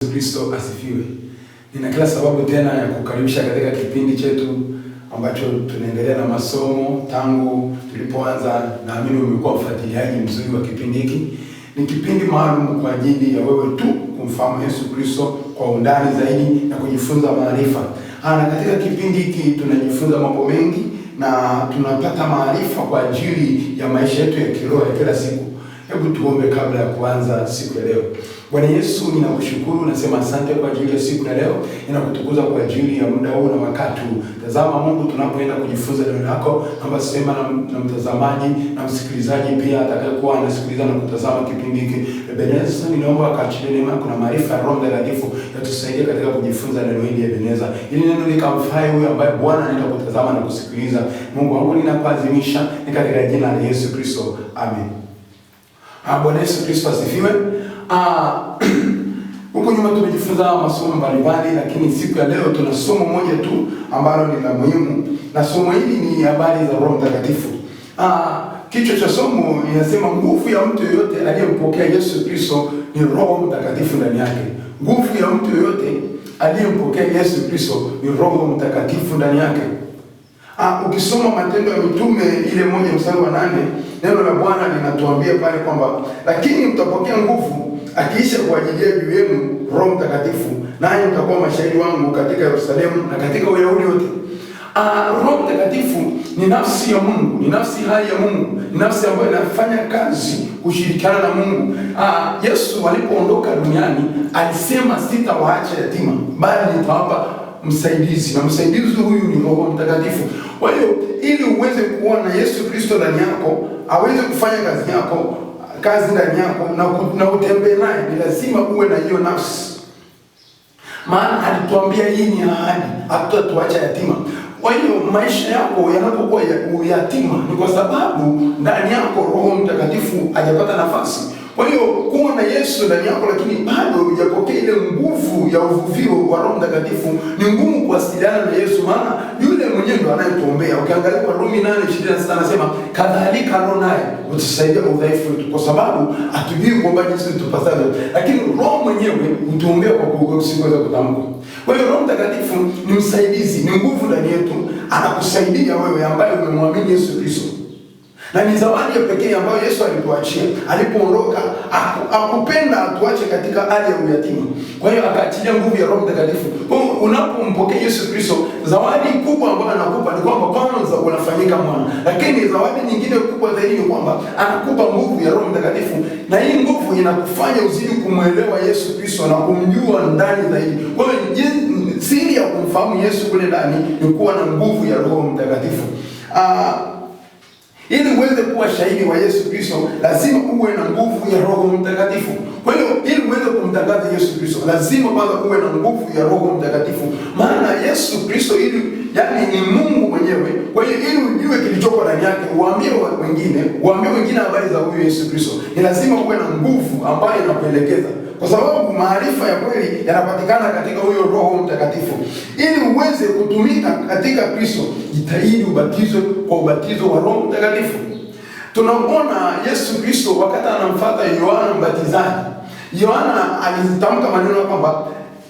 Kristo asifiwe. Nina kila sababu tena ya kukaribisha katika kipindi chetu ambacho tunaendelea na masomo tangu tulipoanza. Naamini umekuwa mfuatiliaji mzuri wa kipindi hiki. Ni kipindi maalum kwa ajili ya wewe tu kumfahamu Yesu Kristo kwa undani zaidi na kujifunza maarifa. Na katika kipindi hiki tunajifunza mambo mengi na tunapata maarifa kwa ajili ya maisha yetu ya kiroho ya kila siku. Hebu tuombe kabla ya kuanza siku ya leo. Bwana Yesu, ninakushukuru, nasema asante kwa ajili ya siku ya leo. Ninakutukuza kwa ajili ya muda huu na wakati huu. Tazama Mungu, tunapoenda kujifunza neno lako, naomba sema na mtazamaji na msikilizaji pia atakayekuwa anasikiliza na kutazama kipindi hiki. Ebeneza, ninaomba akaachilie neema kuna maarifa ya Roho Mtakatifu yatusaidie katika kujifunza neno hili Ebeneza. Ili neno likamfae huyo ambaye Bwana anaenda kutazama na kusikiliza. Mungu wangu, ninakuadhimisha ni katika jina la Yesu Kristo. Amen. Bwana Yesu Kristo asifiwe. Huko nyuma tumejifunza masomo mbalimbali, lakini siku ya leo tuna somo moja tu ambalo ni la muhimu, na somo hili ni habari za Roho Mtakatifu. Kichwa cha somo inasema nguvu ya mtu yoyote aliyempokea Yesu Kristo ni Roho Mtakatifu ndani yake. Nguvu ya mtu yoyote aliyempokea Yesu Kristo ni Roho Mtakatifu ndani yake. Ukisoma Matendo ya Mitume ile 1:8, neno la Bwana linatuambia pale kwamba lakini mtapokea nguvu akiisha kuajilia juu yenu Roho Mtakatifu, nanyi mtakuwa mashahidi wangu katika Yerusalemu na katika Uyahudi wote. Roho Mtakatifu ni nafsi ya Mungu, ni nafsi hai ya Mungu, ni nafsi ambayo inafanya kazi kushirikiana na Mungu. Yesu alipoondoka duniani alisema sitawaacha yatima, bali nitawapa msaidizi, na msaidizi huyu ni Roho Mtakatifu. Kwa hiyo ili uweze kuona Yesu Kristo ndani yako, aweze kufanya kazi ndani yako na utembee naye, ni lazima uwe na hiyo nafsi. Maana alituambia hii ni ahadi, hatutatuacha yatima. Kwa hiyo maisha yako yanapokuwa yatima ni kwa sababu ndani yako Roho Mtakatifu hajapata nafasi. Kwa hiyo kuwa na Yesu ndani yako lakini bado hujapokea ile nguvu ya uvuvio wa Roho Mtakatifu, ni ngumu kuwasiliana na Yesu, maana yule mwenyewe ndo anayetuombea. Ukiangalia kwa Rumi 8:26 anasema kadhalika Roho naye utusaidia udhaifu wetu, kwa sababu hatujui kuomba jinsi tupasavyo, lakini Roho mwenyewe hutuombea kwa kusiweza kutamka. Kwa hiyo Roho Mtakatifu ni msaidizi, ni nguvu ndani yetu, anakusaidia wewe ambaye umemwamini Yesu Kristo. Na ni zawadi ya pekee ambayo Yesu alituachia. Alipoondoka, hakupenda atuache katika hali ya uyatima. Kwa hiyo akaachilia nguvu ya Roho Mtakatifu. Unapompokea Yesu Kristo, zawadi kubwa ambayo anakupa ni kwamba kwanza unafanyika mwana. Lakini zawadi nyingine kubwa zaidi ni kwamba anakupa nguvu ya Roho Mtakatifu. Na hii nguvu inakufanya uzidi kumwelewa Yesu Kristo na kumjua ndani zaidi. Kwa hiyo siri ya kumfahamu Yesu kule ndani ni kuwa na nguvu ya Roho Mtakatifu. Ili uweze kuwa shahidi wa Yesu Kristo, lazima uwe na nguvu ya Roho Mtakatifu. Kwa hiyo ili uweze kumtangaza Yesu Kristo, lazima kwanza uwe na nguvu ya Roho Mtakatifu. Maana Yesu Kristo ni Mungu mwenyewe. Kwa hiyo ili ujue kilichoko ndani yake, uambie wengine habari za huyu Yesu Kristo, ni lazima uwe na nguvu ambayo inakuelekeza. Kwa sababu maarifa ya kweli yanapatikana katika huyo Roho Mtakatifu. Ili uweze kutumika katika Kristo, jitahidi ubatizwe kwa ubatizo wa Roho Mtakatifu. Tunaona Yesu Kristo wakati anamfuata Yohana Mbatizaji. Yohana alitamka maneno kwamba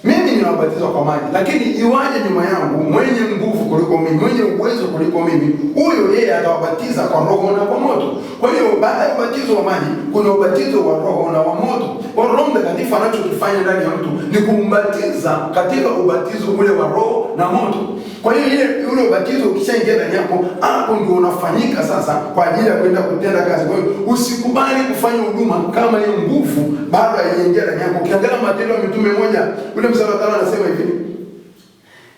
mimi ninawabatiza kwa maji, lakini iwaje nyuma yangu mwenye nguvu kuliko mimi, mwenye uwezo kuliko mimi, huyo yeye atawabatiza kwa Roho na kwa moto. Kwa hiyo baada ya ubatizo wa maji kuna ubatizo wa Roho na wa moto. Kwa Roho Mtakatifu anachokifanya ndani ya mtu ni kumbatiza katika ubatizo ule wa Roho na moto. Kwa hiyo ule ubatizo ukishaingia ndani yako, hapo ndio unafanyika sasa kwa ajili ya kwenda kutenda kazi. Kwa hiyo usikubali kufanya huduma kama hiyo nguvu bado haijaingia ndani yako. Ukiangalia Matendo ya Mitume 1 ule mstari wa 5 anasema hivi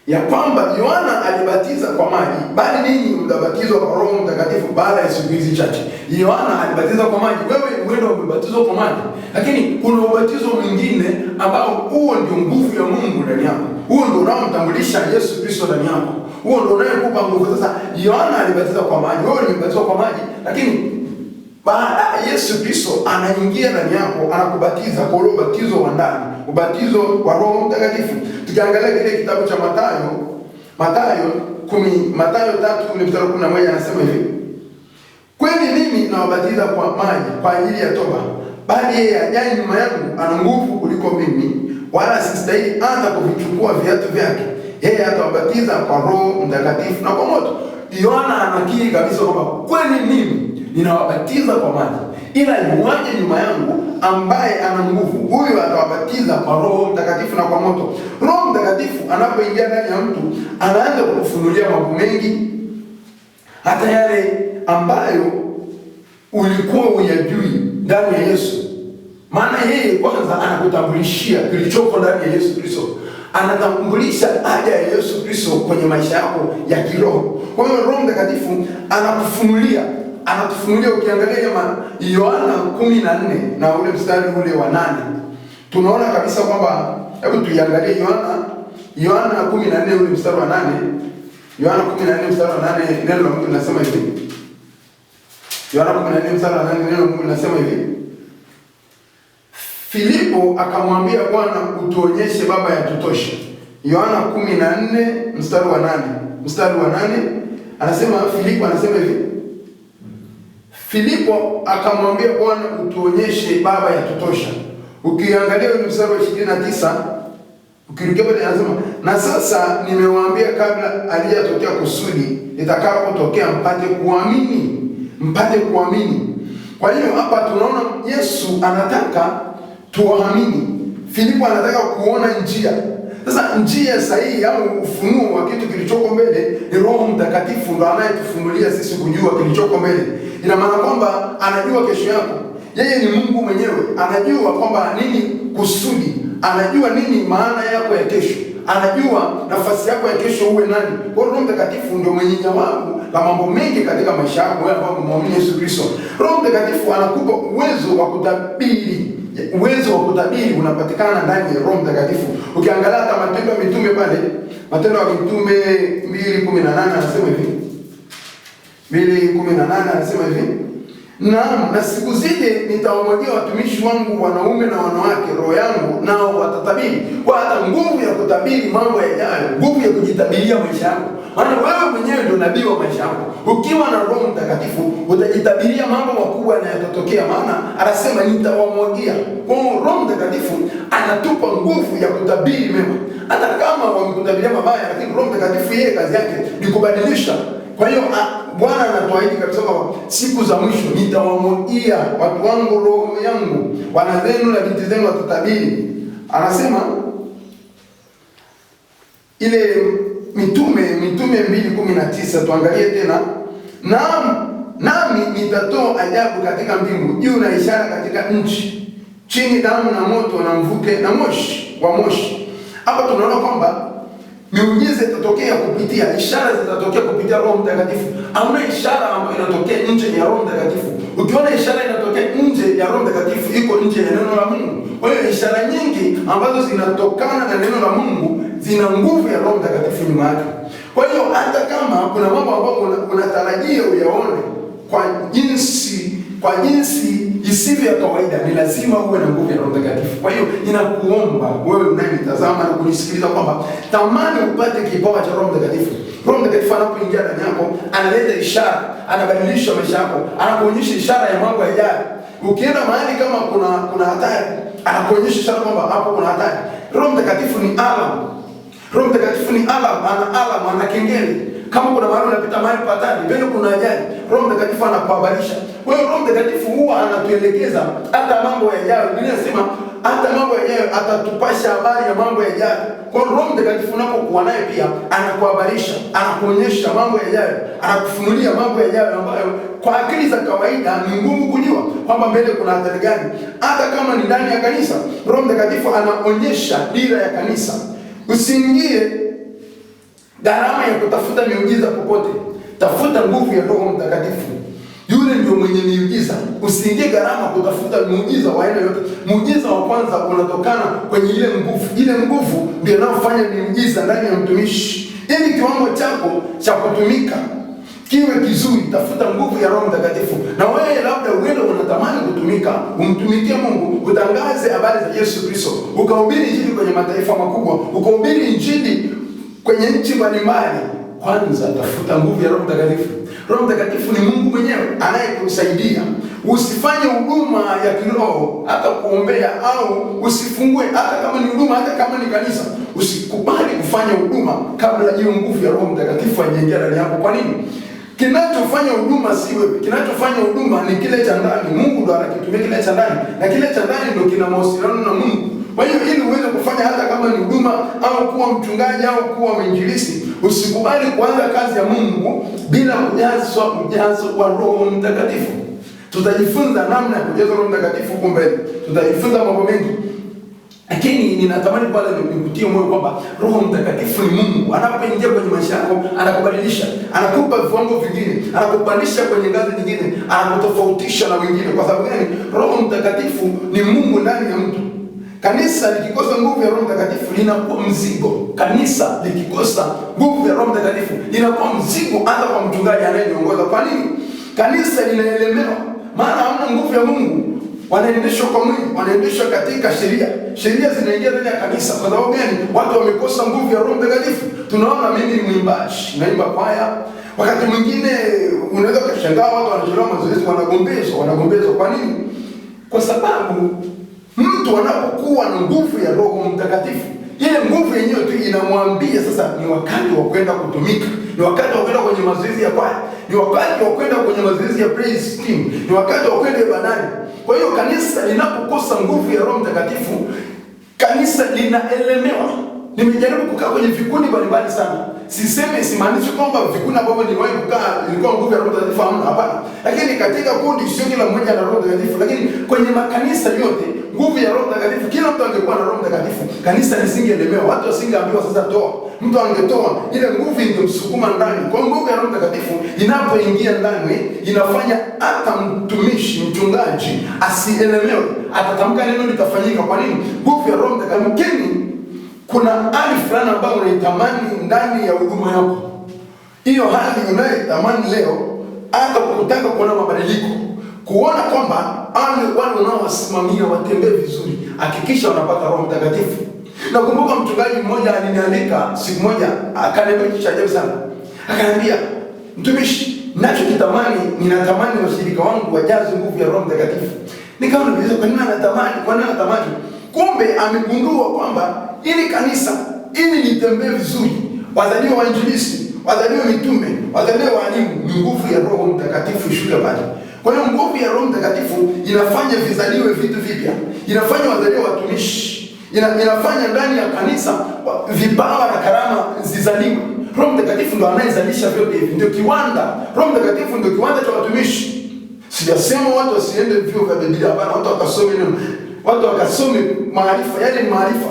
ya kwamba Yohana alibatiza kwa maji, bali ninyi mtabatizwa kwa Roho Mtakatifu baada ya siku hizi chache. Yohana alibatiza kwa maji, wewe uende umebatizwa kwa maji, lakini kuna ubatizo mwingine ambao huo ndio nguvu ya Mungu ndani yako. Huo ndio unaomtambulisha Yesu Kristo ndani yako. Huo ndio unayekupa nguvu. Sasa Yohana alibatiza kwa maji, wewe ulibatizwa kwa maji, lakini baada Yesu Kristo anaingia ndani yako, anakubatiza kwa ule ubatizo wa ndani, ubatizo wa Roho Mtakatifu. Tukiangalia kile kitabu cha Mathayo 3:11 anasema hivi: kweli mimi nawabatiza kwa maji kwa ajili ya toba, bali yeye ajaye nyuma yangu ana nguvu kuliko mimi, wala sistahili hata kuvichukua viatu vyake. Yeye atawabatiza kwa Roho Mtakatifu na kwa moto. Yohana anakiri kabisa kwamba kweli mimi ninawabatiza kwa maji, ila yuaje nyuma yangu ambaye ana nguvu, huyu atawabatiza kwa Roho Mtakatifu na kwa moto. Roho Mtakatifu anapoingia ndani ya mtu, anaanza kukufunulia mambo mengi, hata yale ambayo ulikuwa uyajui ndani ya Yesu. Maana yeye kwanza anakutambulishia kilichoko ndani ya Yesu Kristo. Anatambulisha haja ya Yesu Kristo kwenye maisha yako ya kiroho. Kwa hiyo Roho Mtakatifu anatufunulia. Ukiangalia kama Yohana 14 na ule mstari ule wa 8, tunaona kabisa kwamba, hebu tuiangalie Yohana 14 ule mstari wa 8. Yohana 14 mstari wa 8, neno la Mungu linasema hivi. Yohana 14 mstari wa 8, neno la Mungu linasema hivi. Filipo akamwambia, Bwana, utuonyeshe Baba yatutosha. Yohana 14 mstari wa 8. Mstari wa 8 anasema, Filipo anasema hivi. Filipo akamwambia, Bwana, utuonyeshe Baba yatutosha. Ukiangalia ile mstari wa 29, ukirudia pale anasema, na sasa nimewaambia kabla alijatokea kusudi litakapotokea mpate kuamini. Kwa hiyo hapa tunaona Yesu anataka tuamini. Filipo anataka kuona njia. Sasa njia sahihi au ufunuo wa kitu kilichoko mbele ni Roho Mtakatifu, ndo anayetufunulia sisi kujua kilichoko mbele. Ina maana kwamba anajua kesho yako. Yeye ni Mungu mwenyewe, anajua kwamba nini kusudi, anajua nini maana yako ya kesho, anajua nafasi yako ya kesho uwe nani. Kwa Roho Mtakatifu ndio mwenye jawabu la mambo mengi katika maisha yako wewe ambao muamini Yesu Kristo. Roho Mtakatifu anakupa uwezo wa kutabiri. Uwezo wa kutabiri unapatikana ndani ya Roho Mtakatifu. Ukiangalia hata Matendo ya Mitume pale, Matendo ya Mitume 2:18 anasema hivi. 2:18 anasema hivi. Na siku zile nitawamwagia watumishi wangu wanaume na wanawake roho yangu, nao watatabiri. Kwa hata nguvu ya kutabiri mambo yajayo, nguvu ya kujitabiria maisha yako. Maana wewe mwenyewe ndio nabii wa maisha yako. Ukiwa na Roho Mtakatifu utajitabiria mambo makubwa yanayotokea, maana anasema nitawamwagia. Kwa hiyo Roho Mtakatifu anatupa nguvu ya kutabiri mema. Hata kama wamekutabiria mabaya, lakini Roho Mtakatifu yeye kazi yake ni kubadilisha. Kwa hiyo Bwana anatuahidi kabisa kwamba siku za mwisho nitawamwagia watu wangu roho yangu, wana zenu na binti zenu watatabiri. Anasema ile Mitume 2:19, tuangalie tena. Nami nitatoa ajabu katika mbingu juu na ishara katika nchi chini, damu na moto na mvuke na moshi wa moshi. Hapa tunaona kwamba miujiza itatokea kupitia, ishara zitatokea kupitia Roho Mtakatifu. Hamna ishara ambayo inatokea nje ya Roho Mtakatifu. Ukiona ishara inatokea nje ya Roho Mtakatifu, iko nje ya neno la Mungu. Kwa hiyo ishara nyingi ambazo zinatokana na neno la Mungu zina nguvu ya Roho Mtakatifu nyuma yake. Kwa hiyo hata kama kuna mambo ambayo unatarajia uyaone kwa jinsi isivyo ya kawaida, ni lazima uwe na nguvu ya Roho Mtakatifu. Kwa hiyo ninakuomba wewe unanitazama na kunisikiliza kwamba tamani upate kipawa cha Roho Mtakatifu. Roho Mtakatifu anapoingia ndani yako, analeta ishara, anabadilisha maisha yako, anakuonyesha ishara ya mambo yajayo. Ukienda mahali kama kuna hatari, anakuonyesha ishara kwamba hapo kuna hatari. Roho Mtakatifu ni alarm. Roho Mtakatifu ni alarm, ana kengele. Kama kuna mahali unapita mahali patani, mbele kuna ajali, Roho Mtakatifu anakuhabarisha. Kwa hiyo Roho Mtakatifu huwa anatuelekeza hata mambo yajayo. Biblia inasema hata mambo yajayo atatupasha habari ya mambo yajayo. Kwa hiyo Roho Mtakatifu unapokuwa naye pia anakuhabarisha, anakuonyesha mambo yajayo, anakufunulia mambo yajayo ambayo kwa akili za kawaida ni ngumu kujua kwamba mbele kuna hatari gani. Hata kama ni ndani ya kanisa, Roho Mtakatifu anaonyesha dira ya kanisa. Usiingie gharama ya kutafuta miujiza popote. Tafuta nguvu ya Roho Mtakatifu. Yule ndio mwenye miujiza. Usiingie gharama kutafuta muujiza wa aina yote. Muujiza wa kwanza unatokana kwenye ile nguvu. Ile nguvu ndio inayofanya miujiza ndani ya mtumishi. Ili kiwango chako cha kutumika kiwe kizuri, tafuta nguvu ya Roho Mtakatifu. Na wewe labda uende unatamani kutumika, umtumikie Mungu, utangaze habari za Yesu Kristo, ukahubiri injili kwenye mataifa makubwa, ukahubiri injili kwenye nchi mbalimbali. Kwanza tafuta nguvu ya Roho Mtakatifu. Roho Mtakatifu ni Mungu mwenyewe anayekusaidia usifanye huduma ya kiroho, hata kuombea au usifungue, hata kama ni huduma, hata kama ni kanisa, usikubali kufanya huduma kabla hiyo nguvu ya Roho Mtakatifu haijaingia ndani yako. Kwa nini? Kinachofanya huduma si wewe. Kinachofanya huduma ni kile cha ndani. Mungu ndo anakitumia kile cha ndani, na kile cha ndani ndo kina mahusiano na Mungu. Kwa hiyo ili uweze kufanya hata kama ni huduma au kuwa mchungaji au kuwa mwinjilisti, usikubali kuanza kazi ya Mungu bila kujazwa ujazo wa Roho Mtakatifu. Tutajifunza namna ya kujazwa Roho Mtakatifu huko mbele. Tutajifunza mambo mengi. Lakini ninatamani pale nikutie moyo kwamba Roho Mtakatifu ni Mungu. Anapoingia kwenye maisha yako, anakubadilisha, anakupa viwango vingine, anakupandisha kwenye ngazi nyingine, anakutofautisha na wengine. Kwa sababu gani? Roho Mtakatifu ni Mungu ndani ya mtu. Kanisa likikosa nguvu ya Roho Mtakatifu linakuwa mzigo. Kanisa likikosa nguvu ya Roho Mtakatifu linakuwa mzigo hata kwa mchungaji anayeongoza. Kwa nini? Kanisa linaelemewa, maana hamna nguvu ya Mungu. Wanaendeshwa kwa mwili, wanaendeshwa katika sheria. Sheria zinaingia ndani ya kanisa. Kwa sababu gani? Watu wamekosa nguvu ya Roho Mtakatifu. Tunaona mimi ni mwimbaji, naimba kwaya. Wakati mwingine unaweza kushangaa watu wanachelewa mazoezi, wanagombezwa. Kwa nini? Kwa sababu mtu anapokuwa na nguvu ya Roho Mtakatifu, ile nguvu yenyewe tu inamwambia sasa ni wakati wa kwenda kutumika, ni wakati wa kwenda kwenye mazoezi ya kwaya, ni wakati wa kwenda kwenye mazoezi ya praise team, ni wakati wa kwenda ibadani. Kwa hiyo kanisa linapokosa nguvu ya Roho Mtakatifu, kanisa linaelemewa. Nimejaribu kukaa kwenye vikundi mbalimbali sana. Simaanishi kwamba vikundi ambavyo nimewahi kukaa ilikuwa nguvu ya Roho Mtakatifu hamna, hapana. Lakini katika kundi sio kila mmoja ana Roho Mtakatifu, lakini kwenye makanisa yote nguvu ya Roho Mtakatifu, kila mtu angekuwa na Roho Mtakatifu, kanisa lisingeelemewa, watu wasingeambiwa sasa toa. Mtu angetoa, ile nguvu ingemsukuma ndani. Kwa nguvu ya Roho Mtakatifu inapoingia ndani, inafanya hata mtumishi, mchungaji asielemewe, atatamka neno litafanyika. Kwa nini? Nguvu ya Roho Mtakatifu. Kuna hali fulani ambayo unaitamani ndani ya huduma yako. Hiyo hali unayoitamani leo, hata kutaka kuona mabadiliko, kuona kwamba wale wanaowasimamia watembee vizuri, hakikisha wanapata Roho Mtakatifu. Nakumbuka mchungaji mmoja alinialika siku moja, akaniambia kitu cha ajabu sana. Akaniambia, mtumishi, ninatamani washirika wangu wajaze nguvu ya Roho Mtakatifu. Nikawa nauliza kwa nini anatamani? Kumbe amegundua kwamba ili kanisa, ili litembee vizuri, wazaliwa wainjilisti, wazaliwa mitume, wazaliwa walimu, ni nguvu ya Roho Mtakatifu ishuke pale. Kwa hiyo nguvu ya Roho Mtakatifu inafanya vizaliwe vitu vipya, inafanya wazaliwa watumishi, inafanya ndani ya kanisa vipawa na karama zizaliwe. Roho Mtakatifu ndo anayezalisha vyote hivi, ndio kiwanda. Roho Mtakatifu ndio kiwanda cha watumishi. Sijasema watu wasiende vyuo vya Biblia, hapana, watu wakasome maarifa, yale ni maarifa.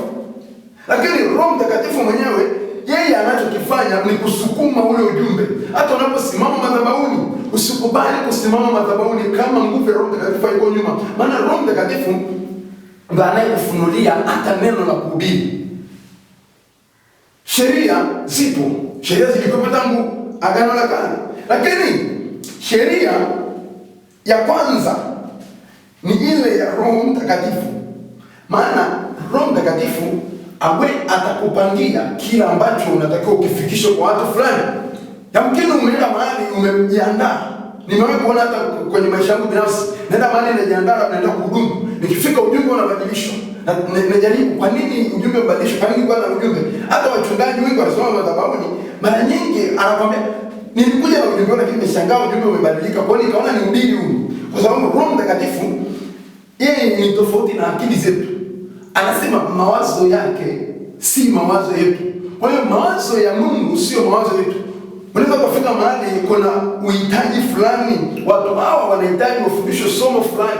Lakini Roho Mtakatifu mwenyewe yeye anachokifanya ni kusukuma ule ujumbe. Hata unaposimama madhabahuni, usikubali kusimama madhabahuni kama nguvu ya Roho Mtakatifu haiko nyuma. Maana Roho Mtakatifu ndiye anayekufunulia hata neno la kuhubiri. Sheria zipo. Sheria zilikuwa tangu Agano la Kale. Lakini sheria ya kwanza ni ile ya Roho Mtakatifu. Maana Roho Mtakatifu atakupangia kila ambacho unatakiwa ukifikisha kwa watu fulani. Yamkini umeenda mahali umejiandaa. Nimewahi kuona hata kwenye maisha yangu binafsi, naenda mahali najiandaa, naenda kuhudumu. Nikifika ujumbe unabadilishwa. Najaribu kwa nini ujumbe ubadilishwe? Kwa nini kwa na ujumbe? Hata wachungaji wengi wanasoma madhabahuni, mara nyingi anakuambia nilikuja na ujumbe lakini nimeshangaa ujumbe umebadilika. Kwa hiyo nikaona ni udili huu. Kwa sababu Roho Mtakatifu yeye ni tofauti na akili zetu. Anasema mawazo yake si mawazo yetu. Kwa hiyo mawazo ya Mungu sio mawazo yetu. Unaweza kufika mahali kuna uhitaji fulani, watu hawa wanahitaji wafundishwe somo fulani.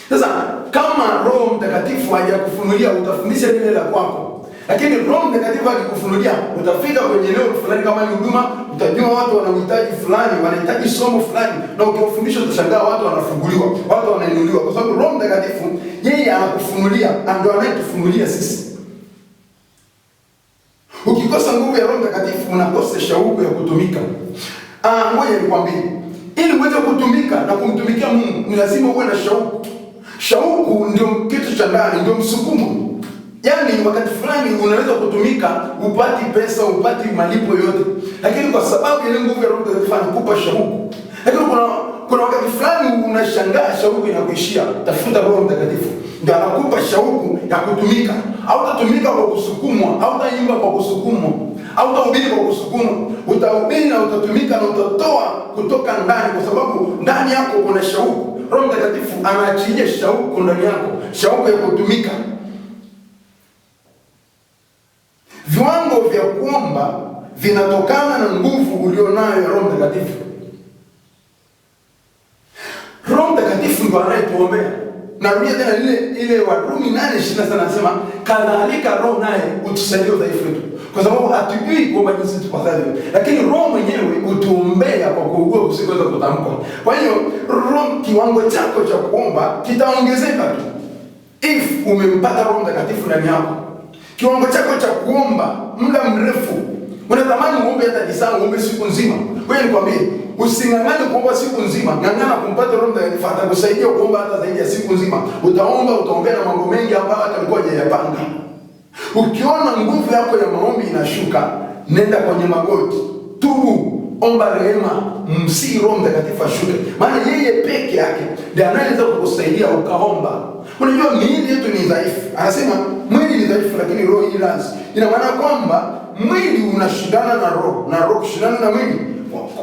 Sasa kama Roho Mtakatifu hajakufunulia, utafundisha lile la kwako. Lakini Roho Mtakatifu akikufunulia, utafika kwenye eneo fulani, kama ni huduma, utajua watu wana uhitaji fulani, wanahitaji somo fulani, na ukiwafundisha utashangaa watu wanafunguliwa, watu wanainuliwa, kwa sababu Roho Mtakatifu yeye anakufunulia, ndio anayetufunulia sisi. Ukikosa nguvu ya Roho Mtakatifu, unakosa shauku ya kutumika. Ngoja nikwambie, ili uweze kutumika na kumtumikia Mungu, ni lazima uwe na shauku. Shauku ndio kitu cha ndani, ndio msukumo. Yaani wakati fulani unaweza kutumika, upati pesa, upati malipo yote, lakini kwa sababu ile nguvu ya Roho Mtakatifu anakupa shauku. Lakini kuna wakati fulani unashangaa shauku inakuishia. Tafuta Roho Mtakatifu, ndio anakupa shauku ya kutumika. Hautatumika kwa kusukumwa, hautaimba kwa kusukumwa, hautahubiri kwa kusukumwa. Utahubiri na utatumika na utatoa kutoka ndani, kwa sababu ndani yako kuna shauku. Roho Mtakatifu anaachilia shauku ndani yako, shauku ya kutumika. Viwango vya kuomba vinatokana na nguvu ulionayo ya Roho Mtakatifu. Roho Mtakatifu ndiye anayetuombea. Narudia tena ile Warumi 8:27 anasema kadhalika Roho naye utusaidia udhaifu wetu, kwa sababu hatujui kuomba jinsi tupasavyo, lakini Roho mwenyewe utuombea kwa kuugua kusikoweza kutamka. Kwa hiyo Roho, kiwango chako cha kuomba kitaongezeka tu if umempata Roho Mtakatifu ndani yako. Kiwango chako cha kuomba muda mrefu, unatamani uombe hata lisaa, uombe siku nzima. Wewe nikwambie, usingangane kuomba siku nzima, ngangana kumpata Roho Mtakatifu, atakusaidia kuomba hata zaidi ya siku nzima. Utaomba, utaombea na mambo mengi ambayo hata ulikuwa hujayapanga. Ukiona nguvu yako ya maombi inashuka, nenda kwenye magoti, tubu, omba rehema, msii Roho Mtakatifu ashuke, maana yeye peke yake ndiye anaweza kukusaidia ukaomba. Unajua miili yetu ni dhaifu. Anasema mwili ni dhaifu lakini roho ni lazi. Ina maana kwamba mwili unashindana na roho, na roho kushindana na mwili.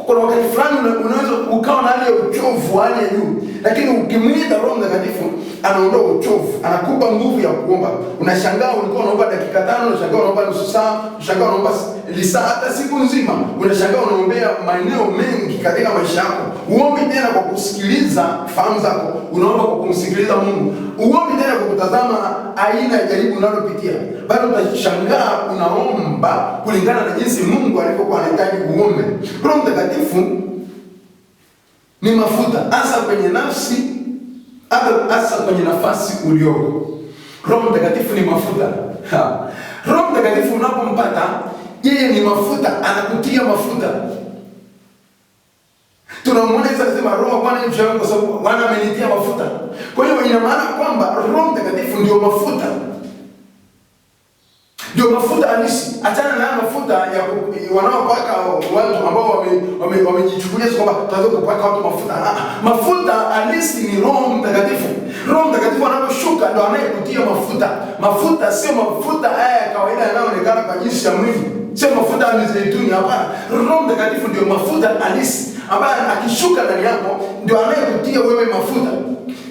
Kuna wakati fulani unaweza ukawa na hali ya uchovu, hali ya juu, lakini ukimwita Roho Mtakatifu anaondoa uchovu, anakupa nguvu ya kuomba. Unashangaa ulikuwa unaomba dakika 5, unashangaa unaomba nusu saa, unashangaa unaomba lisaa, hata siku nzima. Unashangaa unaombea maeneo mengi katika maisha yako. Uombi tena kwa kusikiliza fahamu zako, unaomba kwa kumsikiliza Mungu. Uombi tena kwa kutazama aina ya jaribu unalopitia. Bado utashangaa unaomba kulingana na jinsi Mungu alivyokuwa anahitaji uombe. Roho Mtakatifu ni mafuta hasa kwenye nafsi, hasa kwenye nafasi ulioko. Roho Mtakatifu ni mafuta. Roho Mtakatifu unapompata, yeye ni mafuta, anakutia mafuta. Tunamwona Yesu anasema Roho Bwana ni juu yangu kwa sababu Bwana amenitia mafuta. Kwa hiyo ina maana kwamba Roho Mtakatifu ndio mafuta. Ndio mafuta halisi. Achana na mafuta ya wanaopaka watu ambao wamejichukulia kwamba tunaweza kupaka watu mafuta. Mafuta halisi ni Roho Mtakatifu. Roho Mtakatifu anaposhuka ndio anayekutia mafuta. Mafuta sio mafuta haya ya kawaida yanayoonekana kwa jinsi ya mwili. Sio mafuta ya mizeituni, hapana. Roho Mtakatifu ndio mafuta halisi ambaye akishuka ndani yako ndio anayekutia wewe mafuta.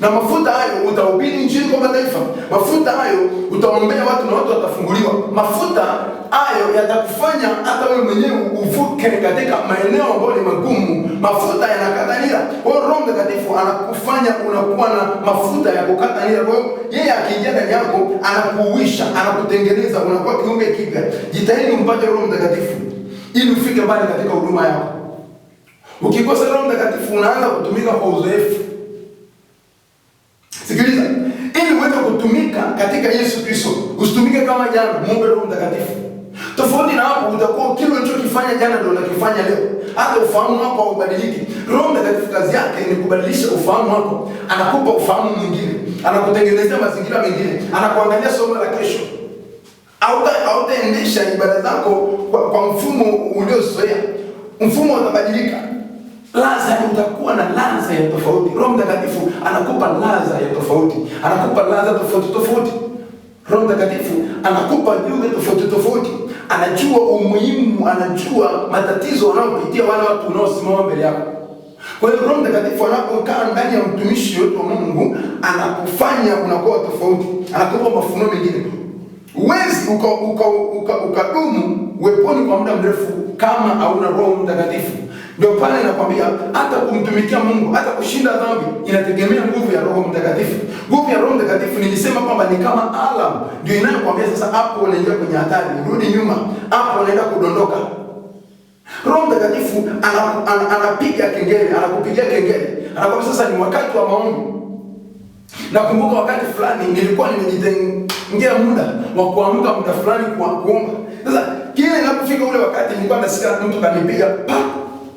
Na mafuta hayo utahubiri injili kwa mataifa. Mafuta hayo utaombea watu na watu watafunguliwa. Mafuta hayo yatakufanya hata wewe mwenyewe uvuke katika maeneo ambayo ni magumu. Mafuta yanakata nira. Kwa hiyo Roho Mtakatifu anakufanya unakuwa na mafuta ya kukata nira. Kwa hiyo yeye akiingia ndani yako anakuuisha, anakutengeneza, unakuwa kiumbe kipya. Jitahidi umpate Roho Mtakatifu ili ufike mbali katika huduma yako. Ukikosa Roho Mtakatifu unaanza kutumika kwa uzoefu. Sikiliza, ili uweze kutumika katika Yesu Kristo, usitumike kama jana, muombe Roho Mtakatifu. Tofauti na hapo utakuwa kile ulichokifanya jana ndio unakifanya leo. Hata ufahamu wako haubadiliki. Roho Mtakatifu kazi yake ni kubadilisha ufahamu wako. Anakupa ufahamu mwingine, anakutengenezea mazingira mengine, anakuangalia somo la kesho. Hautaendesha ibada zako kwa mfumo uliozoea. Mfumo utabadilika. Ladha, utakuwa na ladha ya tofauti. Roho Mtakatifu anakupa ladha ya tofauti. Anakupa ladha tofauti tofauti. Roho Mtakatifu anakupa lugha tofauti tofauti. Anajua umuhimu, anajua matatizo wanayopitia wale watu unaosimama mbele yako. Kwa hiyo Roho Mtakatifu anapokaa ndani ya mtumishi wetu wa Mungu, anakufanya unakuwa tofauti. Anakupa mafunuo mengine. Huwezi ukadumu uweponi kwa muda mrefu kama hauna Roho Mtakatifu. Ndio pale nakwambia hata kumtumikia Mungu, hata kushinda dhambi inategemea nguvu ya Roho Mtakatifu. Nguvu ya Roho Mtakatifu nilisema kwamba ni kama alarm, ndio inayokuambia sasa hapo unaingia kwenye hatari, rudi nyuma, hapo unaenda kudondoka. Roho Mtakatifu anapiga kengele, anakupigia kengele. Anakwambia sasa ni wakati wa maombi. Nakumbuka wakati fulani nilikuwa nimejitengea muda wa kuamka muda fulani kuomba. Sasa kile inapofika ule wakati nilikuwa nasikia mtu kanipiga pa,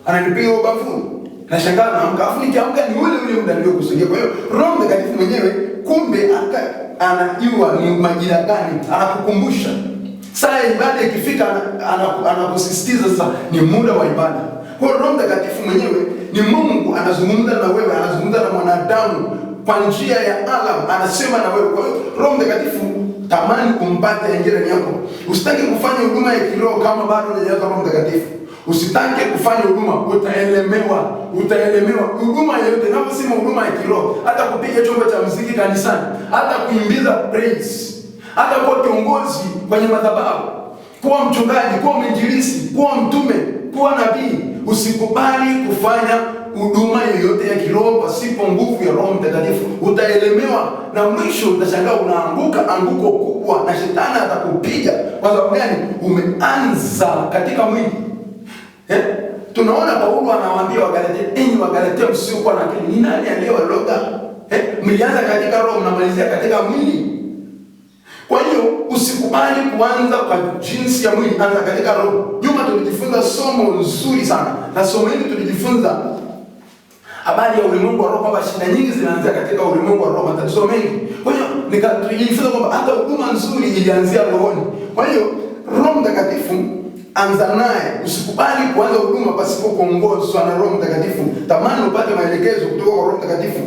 ananipiga ubavuni. Nashangaa naamka, afu nikiamka ni ule muda niliokusudia. Kwa hiyo Roho Mtakatifu mwenyewe kumbe anajua ni majira gani, anakukumbusha. Saa ya ibada ikifika, anakusisitiza sasa ni muda wa ibada. Kwa Roho Mtakatifu mwenyewe ni Mungu anazungumza na wewe, anazungumza na mwanadamu kwa njia ya alam, anasema na wewe. Kwa hiyo Roho Mtakatifu tamani kumpata jirani yako. Usitaki kufanya huduma ya kiroho kama bado hujajaza Roho Mtakatifu. Usitaki kufanya huduma, utaelemewa. Huduma yoyote, naposema huduma ya kiroho, hata kupiga chombo cha muziki kanisani, hata kuimbiza praise, hata kuwa kiongozi kwenye madhabahu, kuwa mchungaji, kuwa mwinjilisti, kuwa mtume, kuwa nabii, usikubali kufanya huduma yoyote ya kiroho pasipo nguvu ya Roho Mtakatifu. Utaelemewa na mwisho utashangaa unaanguka anguko kubwa, na shetani atakupiga. Kwa sababu gani? Umeanza katika mwili. Tunaona Paulo anawaambia Wagalatia, enyi Wagalatia msiokuwa na akili, ni nani aliyewaloga? Mlianza katika roho, mnamalizia katika mwili. Kwa hiyo usikubali kuanza kwa jinsi ya mwili, anza katika roho. Nyuma tulijifunza somo nzuri sana, na somo hili tulijifunza habari ya ulimwengu wa roho, kwamba shida nyingi zinaanzia katika ulimwengu wa roho, matatizo mengi. Kwa hiyo tulijifunza kwamba hata huduma nzuri ilianzia rohoni. Kwa hiyo Roho Mtakatifu anza naye. Usikubali kuanza huduma pasipo kuongozwa na Roho Mtakatifu. Tamani upate maelekezo kutoka kwa Roho Mtakatifu.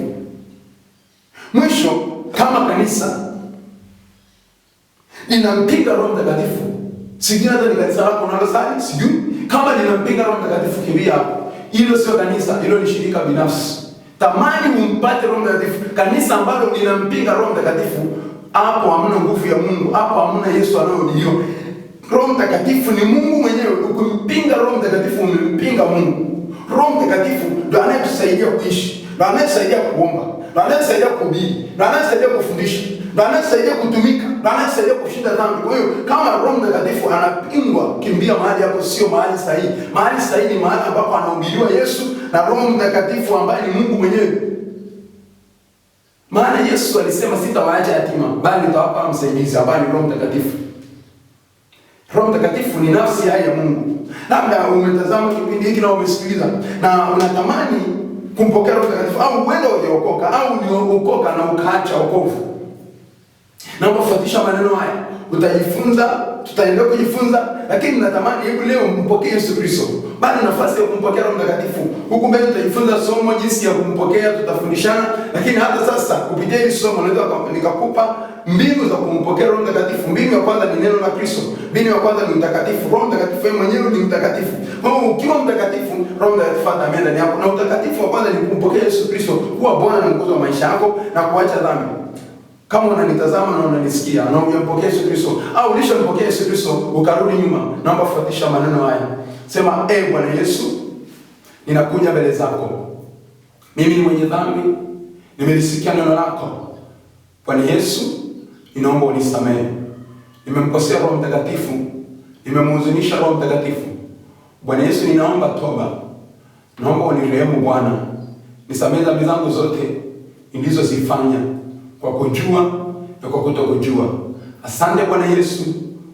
Mwisho, kama kanisa linampinga Roho Mtakatifu, sijui hata ni kanisa lako unalosali, sijui kama linampinga Roho Mtakatifu, kimbia hapo. Hilo sio kanisa, hilo ni shirika binafsi. Tamani umpate Roho Mtakatifu. Kanisa ambalo linampinga Roho Mtakatifu, hapo hamna nguvu ya Mungu, hapo hamna Yesu anayohubiriwa. Roho Mtakatifu ni Mungu mwenyewe. Ukimpinga Roho Mtakatifu umempinga Mungu. Roho Mtakatifu ndio anayetusaidia kuishi, ndio anayetusaidia kuomba, ndio anayetusaidia kuhubiri, ndio anayetusaidia kufundisha, ndio anayetusaidia kutumika, ndio anayetusaidia kushinda dhambi. Kwa hiyo kama Roho Mtakatifu anapingwa, kimbia mahali hapo, sio mahali sahihi. Mahali sahihi ni mahali ambapo anahubiriwa Yesu na Roho Mtakatifu ambaye ni Mungu mwenyewe. Maana Yesu alisema sitawaacha yatima, bali nitawapa msaidizi ambaye ni Roho Mtakatifu. Roho Mtakatifu ni nafsi hai ya Mungu. Labda umetazama kipindi hiki na umesikiliza na unatamani kumpokea Roho Mtakatifu, au uenda hujaokoka au uliokoka na ukaacha wokovu. Na unafuatisha maneno haya, utajifunza, tutaendelea kujifunza, lakini natamani hebu leo mpokee Yesu Kristo. Bado nafasi ya kumpokea Roho Mtakatifu. Huku mbele tutajifunza somo jinsi ya kumpokea, tutafundishana, lakini hata sasa kupitia hili somo naweza nikakupa mbinu za kumpokea Roho Mtakatifu. Mbinu ya kwanza ni neno la Kristo. Mbinu ya kwanza ni mtakatifu. Roho Mtakatifu yeye mwenyewe ni mtakatifu. Kwa hiyo ukiwa mtakatifu, Roho Mtakatifu ataenda ndani yako. Na utakatifu wa kwanza ni kumpokea Yesu Kristo kuwa Bwana na Mwokozi wa maisha yako na kuacha dhambi. Kama unanitazama na unanisikia na hujampokea Yesu Kristo, au ulishampokea Yesu Kristo ukarudi nyuma, naomba fuatisha maneno haya. Sema, Bwana Yesu, ninakuja mbele zako. Mimi ni mwenye dhambi, nimelisikia neno lako. Bwana Yesu, ninaomba unisamehe. Nimemkosea Roho Mtakatifu, nimemhuzunisha Roho Mtakatifu. Bwana Yesu, ninaomba toba. Naomba unirehemu Bwana. Nisamehe dhambi zangu zote nilizozifanya kwa kujua na kwa kutokujua. Asante Bwana Yesu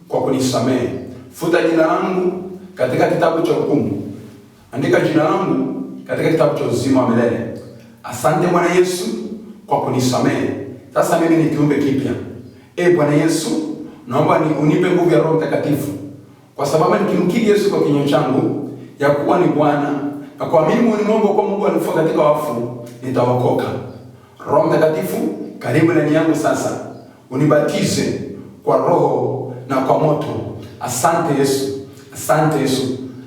kwa kunisamehe. Futa jina langu katika kitabu cha hukumu. Andika jina langu katika kitabu cha uzima wa milele. Asante Bwana Yesu kwa kunisamehe. Sasa mimi ni kiumbe kipya. Bwana Yesu, naomba unipe nguvu ya Roho Mtakatifu. Kwa sababu nikimkiri Yesu kwa kinywa changu ya kuwa ni Bwana, na kwa mimi ni Mungu, kwa Mungu alifua katika wafu, nitaokoka. Roho Mtakatifu, karibu ndani yangu sasa. Unibatize kwa Roho na kwa moto. Asante Yesu. Asante Yesu.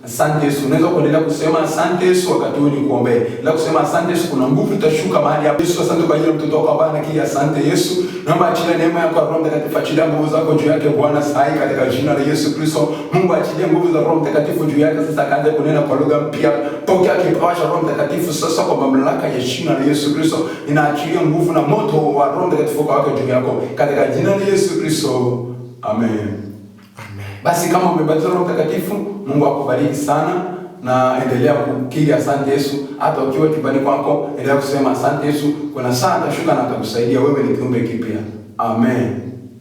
Asante Yesu. Unaweza kuendelea kusema asante Yesu wakati huu nikuombee. Ila kusema asante Yesu kuna nguvu itashuka mahali hapo. Yesu, asante kwa ajili ya mtoto wako Bwana kile. Asante Yesu. Naomba achilia neema yako ya Roho Mtakatifu, achilia nguvu zako juu yake Bwana sasa katika jina la Yesu Kristo. Mungu achilia nguvu za Roho Mtakatifu juu yake sasa, kaanze kunena kwa lugha mpya. Pokea kipawa cha Roho Mtakatifu sasa kwa mamlaka ya jina la Yesu Kristo. Ninaachilia nguvu na moto wa Roho Mtakatifu kwa wake juu yako katika jina la Yesu Kristo. Amen. Basi kama umebatizwa Roho Mtakatifu, Mungu akubariki sana, na endelea kukiri asante Yesu. Hata ukiwa kibani kwako, endelea kusema asante Yesu. Kuna saa atashuka na atakusaidia. Wewe ni kiumbe kipya. Amen.